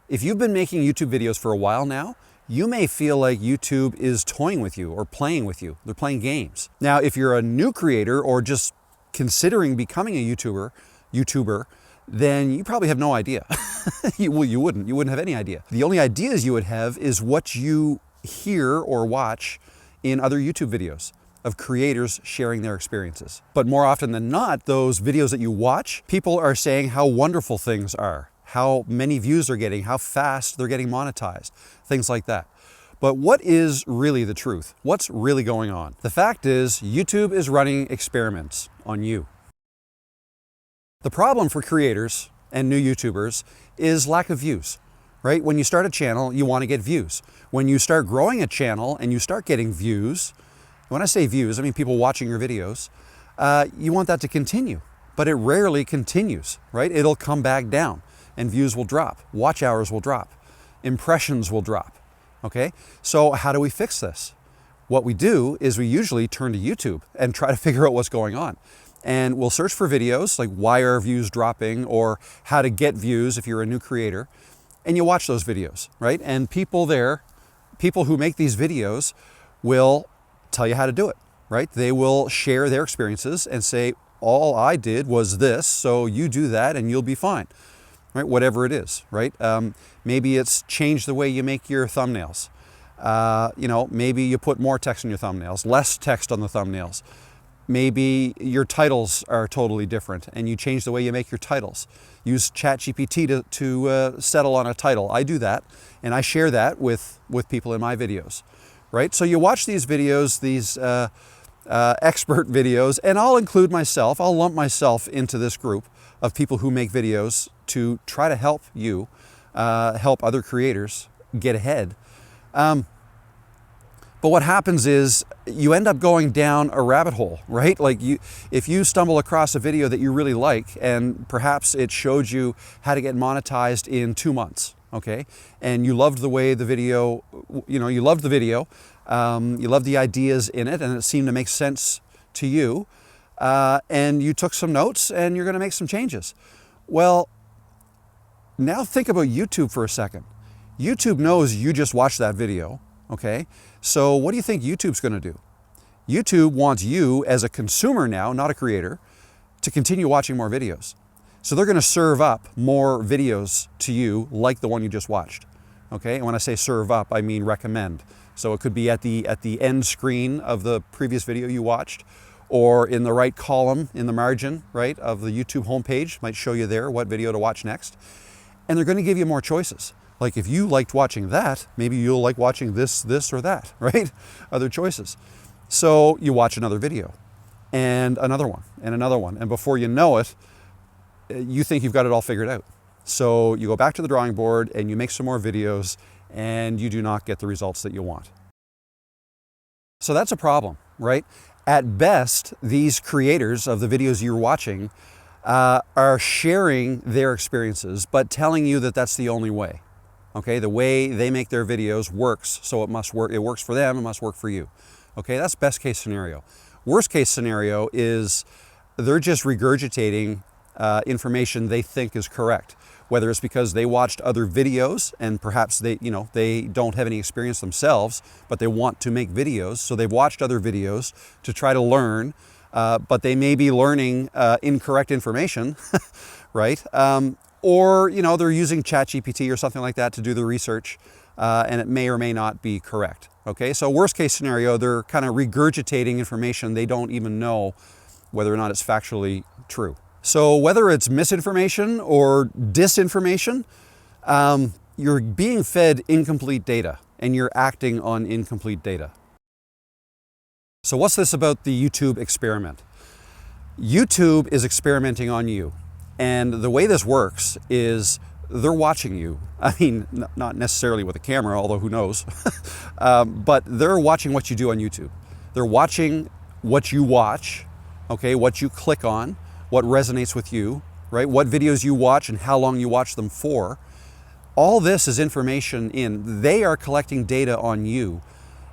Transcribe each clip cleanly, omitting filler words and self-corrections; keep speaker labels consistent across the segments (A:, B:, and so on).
A: If you've been making YouTube videos for a while now, you may feel like YouTube is toying with you or playing with you. They're playing games. Now, if you're a new creator or just considering becoming a YouTuber, then you probably have no idea. You wouldn't have any idea. The only ideas you would have is what you hear or watch in other YouTube videos of creators sharing their experiences. But more often than not, those videos that you watch, people are saying how wonderful things are, how many views they're getting, how fast they're getting monetized, things like that. But what is really the truth? What's really going on? The fact is, YouTube is running experiments on you. The problem for creators and new YouTubers is lack of views, right? When you start a channel, you want to get views. When you start growing a channel and you start getting views, when I say views, I mean people watching your videos, you want that to continue, but it rarely continues, right? It'll come back down and views will drop, watch hours will drop, impressions will drop, okay? So how do we fix this? What we do is we usually turn to YouTube and try to figure out what's going on. And we'll search for videos like why are views dropping or how to get views if you're a new creator. And you watch those videos, right? And people who make these videos will tell you how to do it, right? They will share their experiences and say, all I did was this, so you do that and you'll be fine, right? Whatever it is, right? Maybe it's change the way you make your thumbnails. Maybe you put more text in your thumbnails, less text on the thumbnails. Maybe your titles are totally different and you change the way you make your titles. Use ChatGPT to settle on a title. I do that and I share that with people in my videos, right? So you watch these videos, these expert videos, and I'll include myself, I'll lump myself into this group of people who make videos to try to help you, help other creators get ahead. But what happens is you end up going down a rabbit hole, right? Like if you stumble across a video that you really like and perhaps it showed you how to get monetized in 2 months, okay? And you loved the way the video, you loved the video, you loved the ideas in it and it seemed to make sense to you, and you took some notes and you're gonna make some changes. Well, now think about YouTube for a second. YouTube knows you just watched that video, okay? So what do you think YouTube's gonna do? YouTube wants you as a consumer now, not a creator, to continue watching more videos. So they're gonna serve up more videos to you like the one you just watched, okay? And when I say serve up, I mean recommend. So it could be at the end screen of the previous video you watched, or in the right column in the margin, right, of the YouTube homepage, might show you there what video to watch next. And they're gonna give you more choices. Like if you liked watching that, maybe you'll like watching this, or that, right? Other choices. So you watch another video and another one and another one. And before you know it, you think you've got it all figured out. So you go back to the drawing board and you make some more videos and you do not get the results that you want. So that's a problem, right? At best, these creators of the videos you're watching are sharing their experiences, but telling you that that's the only way. Okay, the way they make their videos works, so it must work. It works for them, it must work for you. Okay, that's best case scenario. Worst case scenario is they're just regurgitating information they think is correct, whether it's because they watched other videos and perhaps they don't have any experience themselves, but they want to make videos, so they've watched other videos to try to learn, but they may be learning incorrect information, right? Or they're using ChatGPT or something like that to do the research, and it may or may not be correct. Okay, so worst case scenario, they're kind of regurgitating information they don't even know whether or not it's factually true. So whether it's misinformation or disinformation, you're being fed incomplete data and you're acting on incomplete data. So what's this about the YouTube experiment? YouTube is experimenting on you. And the way this works is they're watching you. I mean, not necessarily with a camera, although who knows, but they're watching what you do on YouTube. They're watching what you watch, okay, what you click on, what resonates with you, right? What videos you watch and how long you watch them for. All this is information they are collecting data on you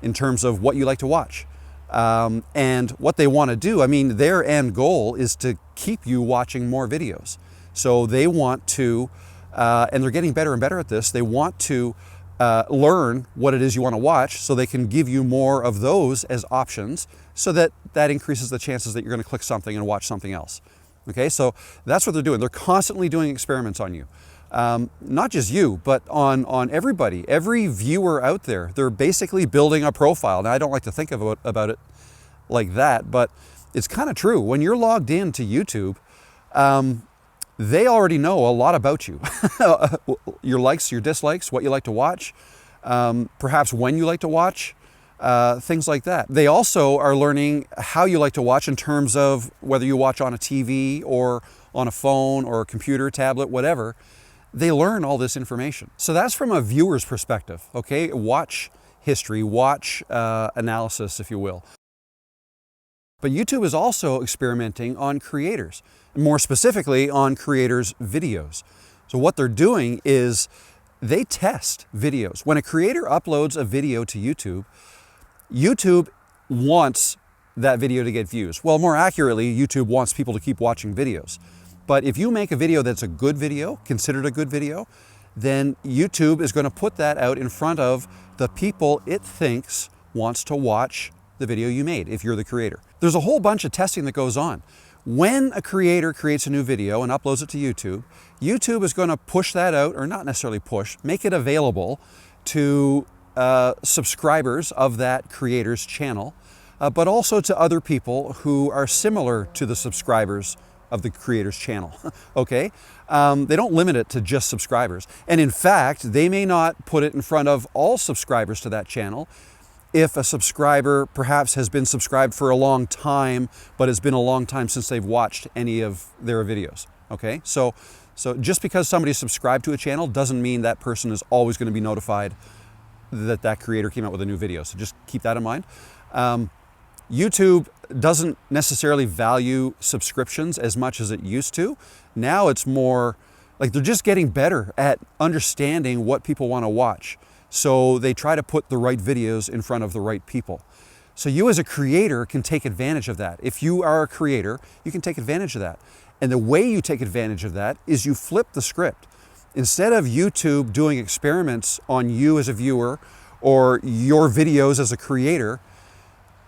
A: in terms of what you like to watch. And what they want to do, I mean, their end goal is to keep you watching more videos. So they want to and they're getting better and better at this. They want to learn what it is you want to watch so they can give you more of those as options, so that increases the chances that you're going to click something and watch something else. Okay, so that's what they're doing. They're constantly doing experiments on you. Not just you, but on everybody, every viewer out there. They're basically building a profile. Now, I don't like to think about it like that, but it's kind of true. When you're logged in to YouTube, they already know a lot about you. Your likes, your dislikes, what you like to watch, perhaps when you like to watch, things like that. They also are learning how you like to watch in terms of whether you watch on a TV or on a phone or a computer, tablet, whatever. They learn all this information. So that's from a viewer's perspective, okay? Watch history, watch analysis, if you will. But YouTube is also experimenting on creators, more specifically on creators' videos. So what they're doing is they test videos. When a creator uploads a video to YouTube, YouTube wants that video to get views. Well, more accurately, YouTube wants people to keep watching videos. But if you make a video that's a good video, considered a good video, then YouTube is going to put that out in front of the people it thinks wants to watch the video you made, if you're the creator. There's a whole bunch of testing that goes on. When a creator creates a new video and uploads it to YouTube, YouTube is going to push that out, or not necessarily push, make it available to subscribers of that creator's channel, but also to other people who are similar to the subscribers of the creator's channel, okay? They don't limit it to just subscribers. And in fact, they may not put it in front of all subscribers to that channel. If a subscriber perhaps has been subscribed for a long time, but it's been a long time since they've watched any of their videos, okay? So just because somebody's subscribed to a channel doesn't mean that person is always going to be notified that that creator came out with a new video. So just keep that in mind. YouTube doesn't necessarily value subscriptions as much as it used to. Now it's more like they're just getting better at understanding what people want to watch. So they try to put the right videos in front of the right people. So you as a creator can take advantage of that. If you are a creator, you can take advantage of that. And the way you take advantage of that is you flip the script. Instead of YouTube doing experiments on you as a viewer or your videos as a creator,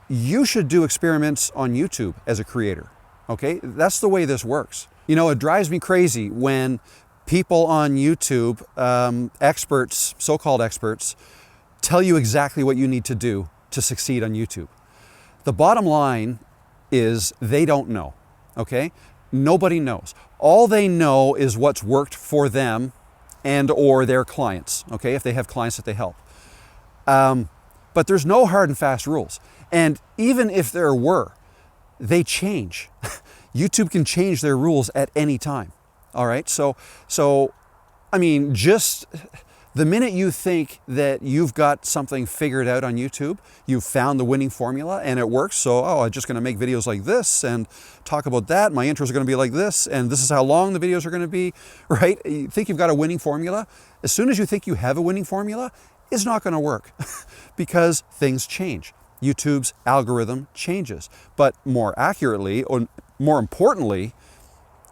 A: you should do experiments on YouTube as a creator, okay? That's the way this works. You know, it drives me crazy when people on YouTube, experts, so-called experts, tell you exactly what you need to do to succeed on YouTube. The bottom line is they don't know, okay? Nobody knows. All they know is what's worked for them and or their clients, okay, if they have clients that they help. But there's no hard and fast rules. And even if there were, they change. YouTube can change their rules at any time. All right, so I mean, just the minute you think that you've got something figured out on YouTube, you've found the winning formula and it works, so, I'm just gonna make videos like this and talk about that, my intros are gonna be like this, and this is how long the videos are gonna be, right? You think you've got a winning formula. As soon as you think you have a winning formula, it's not gonna work because things change. YouTube's algorithm changes. But more accurately, or more importantly,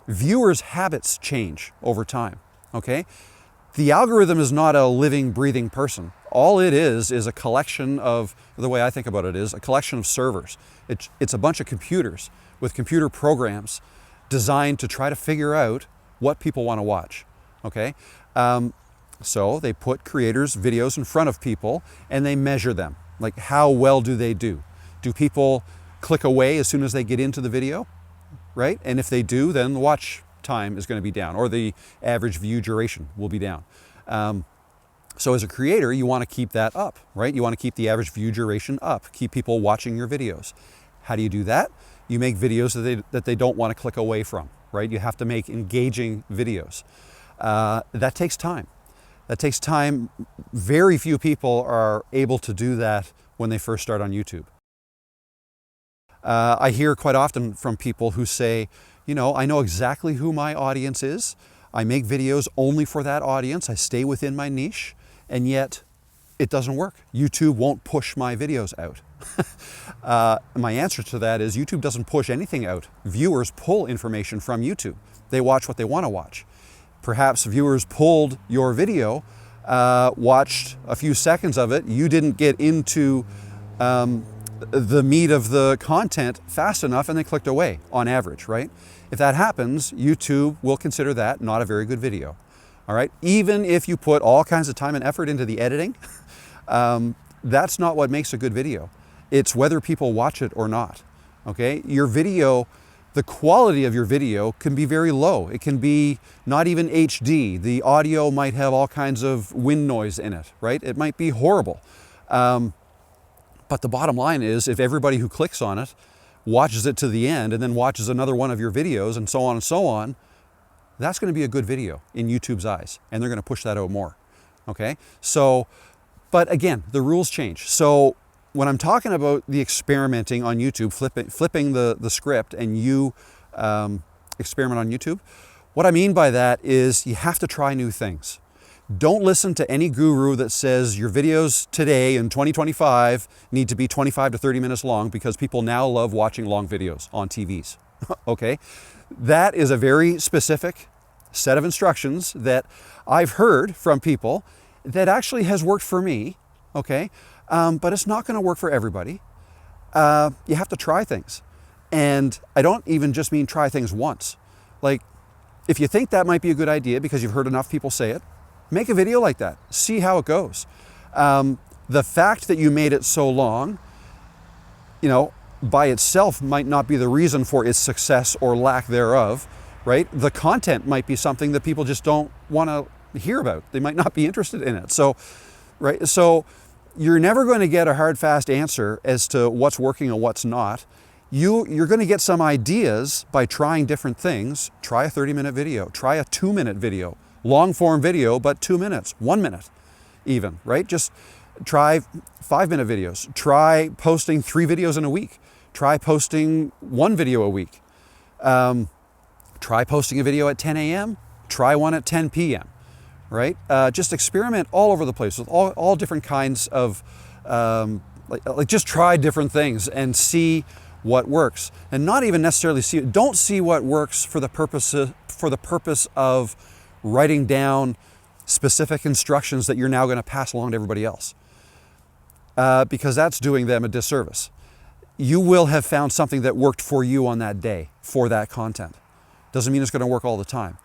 A: viewers' habits change over time, okay? The algorithm is not a living, breathing person. All it is a collection of, the way I think about it is, a collection of servers. It's a bunch of computers with computer programs designed to try to figure out what people want to watch, okay? So they put creators' videos in front of people and they measure them. Like, how well do they do? Do people click away as soon as they get into the video, right? And if they do, then the watch time is going to be down, or the average view duration will be down. So as a creator, you want to keep that up, right? You want to keep the average view duration up, keep people watching your videos. How do you do that? You make videos that they don't want to click away from, right? You have to make engaging videos. That takes time. That takes time. Very few people are able to do that when they first start on YouTube. I hear quite often from people who say, you know, I know exactly who my audience is. I make videos only for that audience. I stay within my niche, and yet it doesn't work. YouTube won't push my videos out. My answer to that is YouTube doesn't push anything out. Viewers pull information from YouTube. They watch what they want to watch. Perhaps viewers pulled your video, watched a few seconds of it, you didn't get into the meat of the content fast enough, and they clicked away on average, right? If that happens, YouTube will consider that not a very good video. All right, even if you put all kinds of time and effort into the editing, that's not what makes a good video. It's whether people watch it or not. Okay, your video, the quality of your video can be very low. It can be not even HD. The audio might have all kinds of wind noise in it, right? It might be horrible. But the bottom line is, if everybody who clicks on it watches it to the end and then watches another one of your videos and so on, that's going to be a good video in YouTube's eyes, and they're going to push that out more. Okay, so, but again, the rules change. So when I'm talking about the experimenting on YouTube, flipping the script, and you experiment on YouTube, what I mean by that is you have to try new things. Don't listen to any guru that says your videos today in 2025 need to be 25 to 30 minutes long because people now love watching long videos on TVs. Okay, that is a very specific set of instructions that I've heard from people that actually has worked for me. Okay, but it's not going to work for everybody. You have to try things, and I don't even just mean try things once. Like, if you think that might be a good idea because you've heard enough people say it, make a video like that. See how it goes. The fact that you made it so long, by itself might not be the reason for its success or lack thereof, right? The content might be something that people just don't want to hear about. They might not be interested in it. So, right? So you're never going to get a hard, fast answer as to what's working and what's not. You're going to get some ideas by trying different things. Try a 30-minute video. Try a 2-minute video. Long form video, but 2 minutes, 1 minute even, right? Just try 5-minute videos. Try posting 3 videos in a week. Try posting 1 video a week. Try posting a video at 10 a.m. Try one at 10 p.m., right? Just experiment all over the place with all different kinds of, just try different things and see what works. And not even necessarily don't see what works for the purpose of writing down specific instructions that you're now going to pass along to everybody else, because that's doing them a disservice. You will have found something that worked for you on that day for that content. Doesn't mean it's going to work all the time.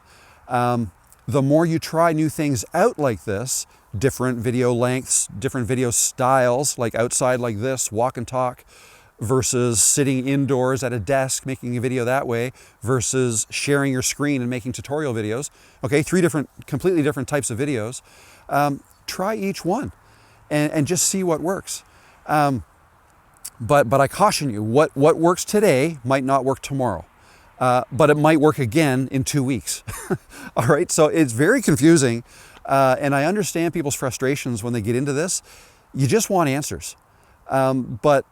A: The more you try new things out like this, different video lengths, different video styles, like outside like this, walk and talk, versus sitting indoors at a desk making a video that way, versus sharing your screen and making tutorial videos. Okay, 3 completely different types of videos. Try each one and just see what works. But I caution you, what works today might not work tomorrow, but it might work again in 2 weeks. All right, so it's very confusing, and I understand people's frustrations when they get into this. You just want answers, but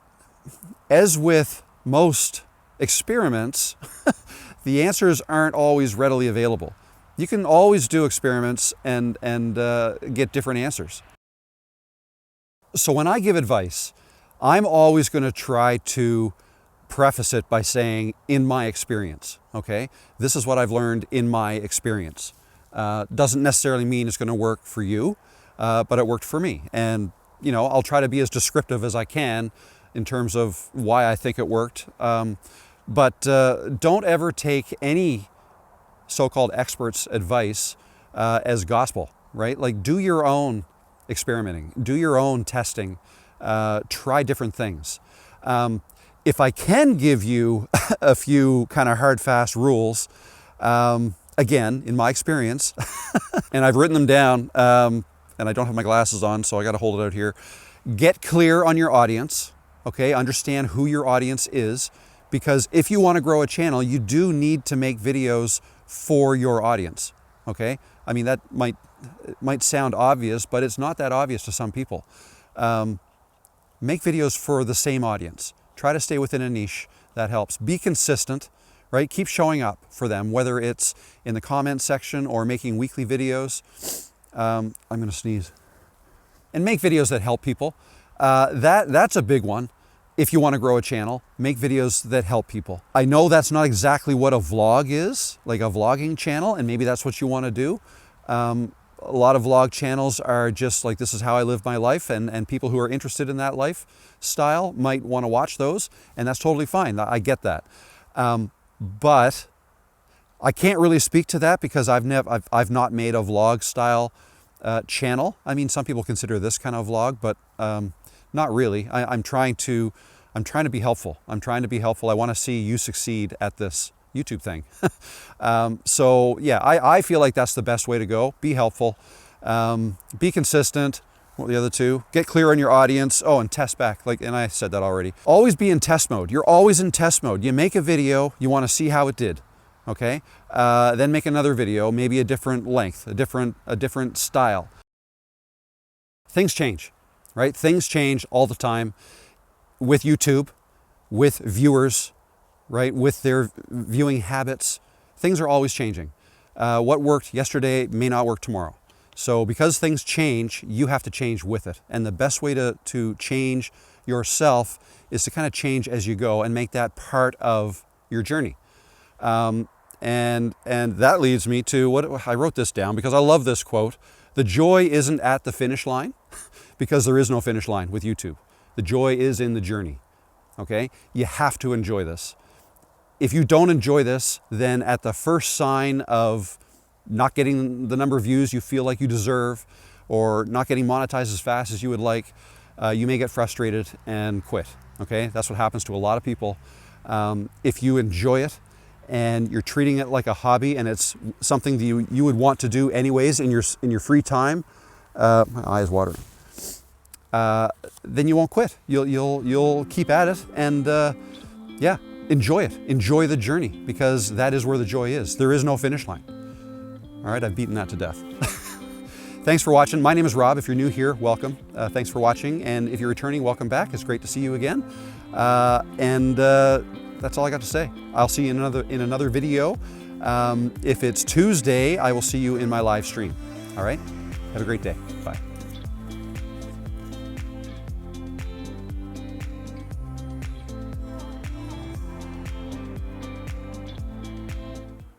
A: as with most experiments, the answers aren't always readily available. You can always do experiments and get different answers. So when I give advice, I'm always going to try to preface it by saying, in my experience, okay? This is what I've learned in my experience. Doesn't necessarily mean it's going to work for you, but it worked for me. And, I'll try to be as descriptive as I can in terms of why I think it worked. But don't ever take any so-called experts' advice as gospel, right? Like, do your own experimenting, do your own testing, try different things. If I can give you a few kind of hard, fast rules, again, in my experience, and I've written them down, and I don't have my glasses on, so I got to hold it out here. Get clear on your audience. Okay, understand who your audience is, because if you want to grow a channel, you do need to make videos for your audience. Okay, I mean, that might sound obvious, but it's not that obvious to some people. Make videos for the same audience. Try to stay within a niche. That helps. Be consistent, right? Keep showing up for them, whether it's in the comment section or making weekly videos. I'm going to sneeze. And make videos that help people. That's a big one. if you want to grow a channel, make videos that help people. I know that's not exactly what a vlog is, like a vlogging channel, and maybe that's what you want to do. A lot of vlog channels are just like, this is how I live my life, and people who are interested in that lifestyle might want to watch those, and that's totally fine. I get that. But I can't really speak to that because I've not made a vlog style channel. I mean, some people consider this kind of vlog, but not really. I'm trying to be helpful. I'm trying to be helpful. I want to see you succeed at this YouTube thing. So yeah, I feel like that's the best way to go. Be helpful. Be consistent. What were the other two? Get clear on your audience. Oh, and test back. And I said that already. Always be in test mode. You're always in test mode. You make a video, you want to see how it did. Okay? Then make another video, maybe a different length, a different style. Things change. Right? Things change all the time with YouTube, with viewers, right? With their viewing habits. Things are always changing. What worked yesterday may not work tomorrow. So because things change, you have to change with it. And the best way to change yourself is to kind of change as you go and make that part of your journey. And that leads me to what I wrote this down because I love this quote. The joy isn't at the finish line. Because there is no finish line with YouTube. The joy is in the journey, okay? You have to enjoy this. If you don't enjoy this, then at the first sign of not getting the number of views you feel like you deserve or not getting monetized as fast as you would like, you may get frustrated and quit, okay? That's what happens to a lot of people. If you enjoy it and you're treating it like a hobby and it's something that you would want to do anyways in your free time, my eye is watering. Then you won't quit. You'll keep at it and yeah, enjoy it. Enjoy the journey because that is where the joy is. There is no finish line. All right, I've beaten that to death. Thanks for watching. My name is Rob. If you're new here, welcome. Thanks for watching. And if you're returning, welcome back. It's great to see you again. That's all I got to say. I'll see you in another video. If it's Tuesday, I will see you in my live stream. All right, have a great day. Bye.